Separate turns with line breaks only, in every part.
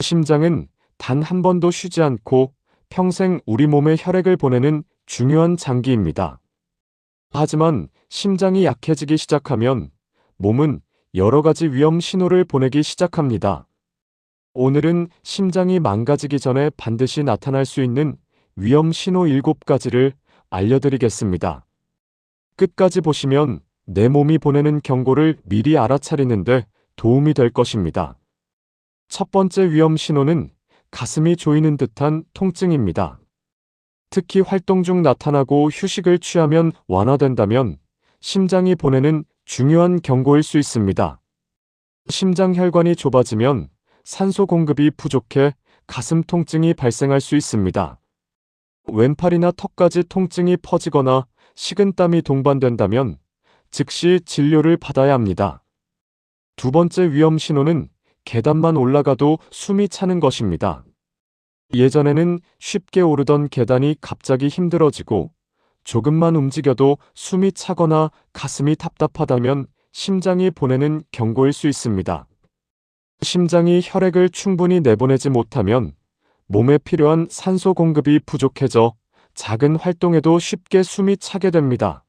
심장은 단 한 번도 쉬지 않고 평생 우리 몸에 혈액을 보내는 중요한 장기입니다. 하지만 심장이 약해지기 시작하면 몸은 여러 가지 위험 신호를 보내기 시작합니다. 오늘은 심장이 망가지기 전에 반드시 나타날 수 있는 위험 신호 7가지를 알려드리겠습니다. 끝까지 보시면 내 몸이 보내는 경고를 미리 알아차리는데 도움이 될 것입니다. 첫 번째 위험 신호는 가슴이 조이는 듯한 통증입니다. 특히 활동 중 나타나고 휴식을 취하면 완화된다면 심장이 보내는 중요한 경고일 수 있습니다. 심장 혈관이 좁아지면 산소 공급이 부족해 가슴 통증이 발생할 수 있습니다. 왼팔이나 턱까지 통증이 퍼지거나 식은땀이 동반된다면 즉시 진료를 받아야 합니다. 두 번째 위험 신호는 계단만 올라가도 숨이 차는 것입니다. 예전에는 쉽게 오르던 계단이 갑자기 힘들어지고 조금만 움직여도 숨이 차거나 가슴이 답답하다면 심장이 보내는 경고일 수 있습니다. 심장이 혈액을 충분히 내보내지 못하면 몸에 필요한 산소 공급이 부족해져 작은 활동에도 쉽게 숨이 차게 됩니다.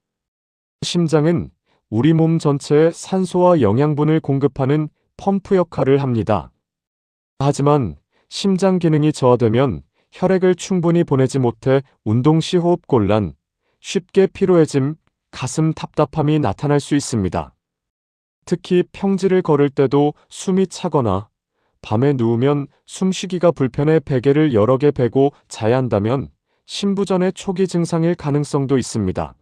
심장은 우리 몸 전체에 산소와 영양분을 공급하는 펌프 역할을 합니다. 하지만 심장 기능이 저하되면 혈액을 충분히 보내지 못해 운동 시 호흡곤란, 쉽게 피로해짐, 가슴 답답함이 나타날 수 있습니다. 특히 평지를 걸을 때도 숨이 차거나 밤에 누우면 숨쉬기가 불편해 베개를 여러 개 베고 자야 한다면 심부전의 초기 증상일 가능성도 있습니다.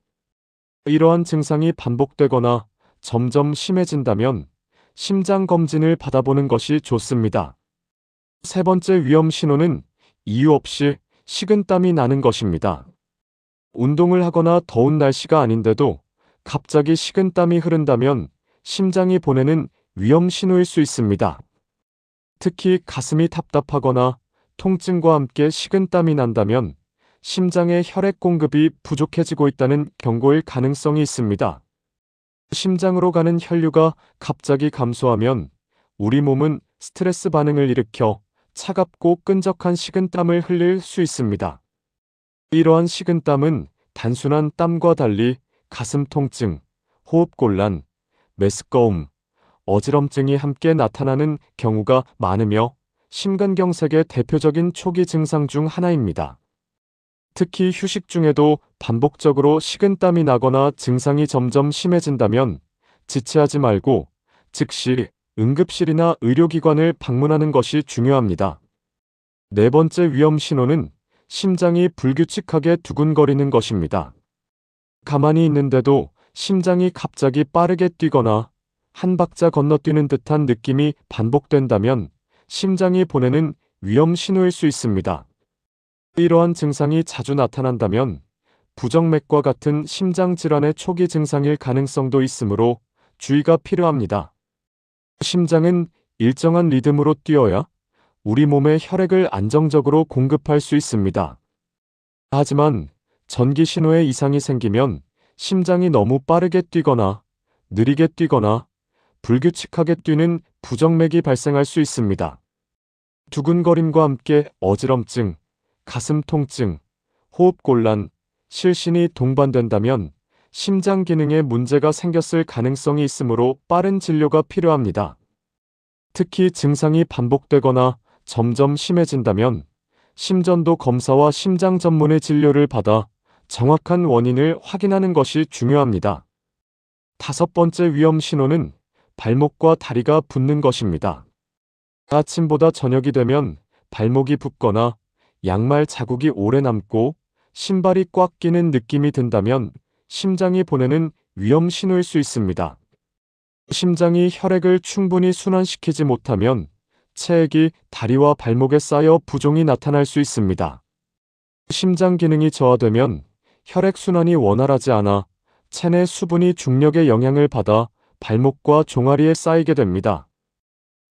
이러한 증상이 반복되거나 점점 심해진다면 심장 검진을 받아보는 것이 좋습니다. 세 번째 위험 신호는 이유 없이 식은땀이 나는 것입니다. 운동을 하거나 더운 날씨가 아닌데도 갑자기 식은땀이 흐른다면 심장이 보내는 위험 신호일 수 있습니다. 특히 가슴이 답답하거나 통증과 함께 식은땀이 난다면 심장의 혈액 공급이 부족해지고 있다는 경고일 가능성이 있습니다. 심장으로 가는 혈류가 갑자기 감소하면 우리 몸은 스트레스 반응을 일으켜 차갑고 끈적한 식은땀을 흘릴 수 있습니다. 이러한 식은땀은 단순한 땀과 달리 가슴 통증, 호흡곤란, 메스꺼움, 어지럼증이 함께 나타나는 경우가 많으며 심근경색의 대표적인 초기 증상 중 하나입니다. 특히 휴식 중에도 반복적으로 식은땀이 나거나 증상이 점점 심해진다면 지체하지 말고 즉시 응급실이나 의료기관을 방문하는 것이 중요합니다. 네 번째 위험 신호는 심장이 불규칙하게 두근거리는 것입니다. 가만히 있는데도 심장이 갑자기 빠르게 뛰거나 한 박자 건너뛰는 듯한 느낌이 반복된다면 심장이 보내는 위험 신호일 수 있습니다. 이러한 증상이 자주 나타난다면 부정맥과 같은 심장 질환의 초기 증상일 가능성도 있으므로 주의가 필요합니다. 심장은 일정한 리듬으로 뛰어야 우리 몸에 혈액을 안정적으로 공급할 수 있습니다. 하지만 전기 신호에 이상이 생기면 심장이 너무 빠르게 뛰거나 느리게 뛰거나 불규칙하게 뛰는 부정맥이 발생할 수 있습니다. 두근거림과 함께 어지럼증, 가슴 통증, 호흡곤란, 실신이 동반된다면 심장 기능에 문제가 생겼을 가능성이 있으므로 빠른 진료가 필요합니다. 특히 증상이 반복되거나 점점 심해진다면 심전도 검사와 심장 전문의 진료를 받아 정확한 원인을 확인하는 것이 중요합니다. 다섯 번째 위험 신호는 발목과 다리가 붓는 것입니다. 아침보다 저녁이 되면 발목이 붓거나 양말 자국이 오래 남고 신발이 꽉 끼는 느낌이 든다면 심장이 보내는 위험 신호일 수 있습니다. 심장이 혈액을 충분히 순환시키지 못하면 체액이 다리와 발목에 쌓여 부종이 나타날 수 있습니다. 심장 기능이 저하되면 혈액 순환이 원활하지 않아 체내 수분이 중력의 영향을 받아 발목과 종아리에 쌓이게 됩니다.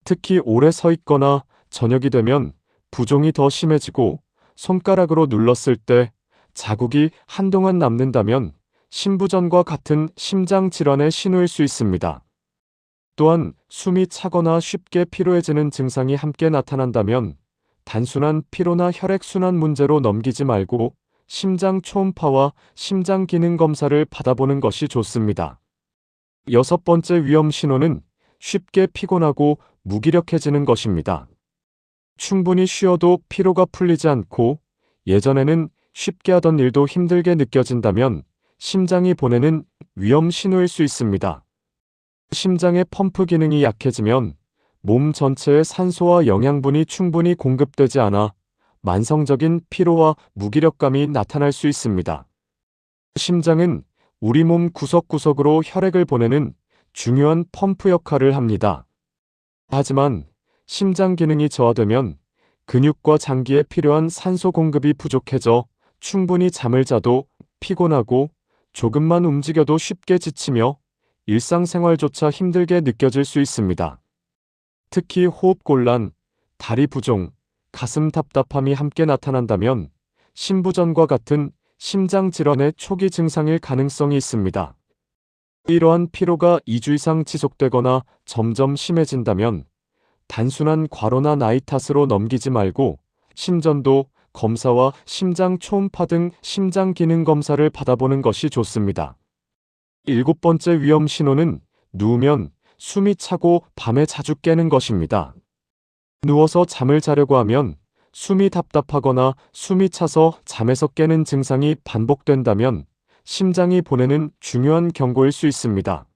특히 오래 서 있거나 저녁이 되면 부종이 더 심해지고 손가락으로 눌렀을 때 자국이 한동안 남는다면 심부전과 같은 심장 질환의 신호일 수 있습니다. 또한 숨이 차거나 쉽게 피로해지는 증상이 함께 나타난다면 단순한 피로나 혈액순환 문제로 넘기지 말고 심장 초음파와 심장 기능 검사를 받아보는 것이 좋습니다. 여섯 번째 위험 신호는 쉽게 피곤하고 무기력해지는 것입니다. 충분히 쉬어도 피로가 풀리지 않고 예전에는 쉽게 하던 일도 힘들게 느껴진다면 심장이 보내는 위험 신호일 수 있습니다. 심장의 펌프 기능이 약해지면 몸 전체에 산소와 영양분이 충분히 공급되지 않아 만성적인 피로와 무기력감이 나타날 수 있습니다. 심장은 우리 몸 구석구석으로 혈액을 보내는 중요한 펌프 역할을 합니다. 하지만 심장 기능이 저하되면 근육과 장기에 필요한 산소 공급이 부족해져 충분히 잠을 자도 피곤하고 조금만 움직여도 쉽게 지치며 일상생활조차 힘들게 느껴질 수 있습니다. 특히 호흡곤란, 다리 부종, 가슴 답답함이 함께 나타난다면 심부전과 같은 심장 질환의 초기 증상일 가능성이 있습니다. 이러한 피로가 2주 이상 지속되거나 점점 심해진다면 단순한 과로나 나이 탓으로 넘기지 말고 심전도 검사와 심장 초음파 등 심장 기능 검사를 받아보는 것이 좋습니다. 일곱 번째 위험 신호는 누우면 숨이 차고 밤에 자주 깨는 것입니다. 누워서 잠을 자려고 하면 숨이 답답하거나 숨이 차서 잠에서 깨는 증상이 반복된다면 심장이 보내는 중요한 경고일 수 있습니다.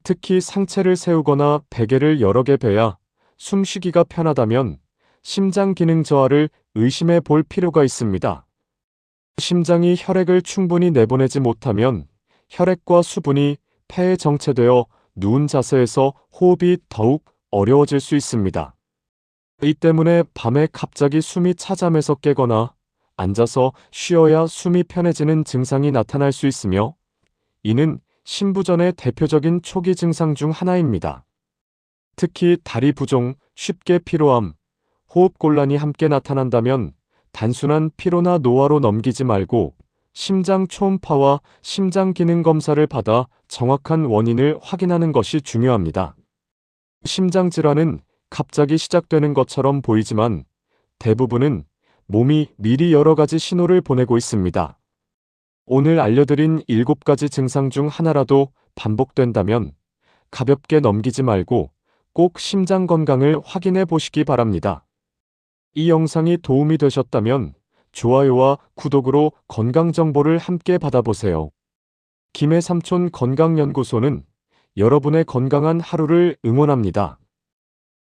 특히 상체를 세우거나 베개를 여러 개 베야 숨쉬기가 편하다면 심장 기능 저하를 의심해 볼 필요가 있습니다. 심장이 혈액을 충분히 내보내지 못하면 혈액과 수분이 폐에 정체되어 누운 자세에서 호흡이 더욱 어려워질 수 있습니다. 이 때문에 밤에 갑자기 숨이 차 잠에서 깨거나 앉아서 쉬어야 숨이 편해지는 증상이 나타날 수 있으며 이는 심부전의 대표적인 초기 증상 중 하나입니다. 특히 다리 부종, 쉽게 피로함, 호흡곤란이 함께 나타난다면 단순한 피로나 노화로 넘기지 말고 심장 초음파와 심장 기능 검사를 받아 정확한 원인을 확인하는 것이 중요합니다. 심장 질환은 갑자기 시작되는 것처럼 보이지만 대부분은 몸이 미리 여러 가지 신호를 보내고 있습니다. 오늘 알려드린 7가지 증상 중 하나라도 반복된다면 가볍게 넘기지 말고 꼭 심장 건강을 확인해 보시기 바랍니다. 이 영상이 도움이 되셨다면 좋아요와 구독으로 건강 정보를 함께 받아보세요. 김해 삼촌 건강연구소는 여러분의 건강한 하루를 응원합니다.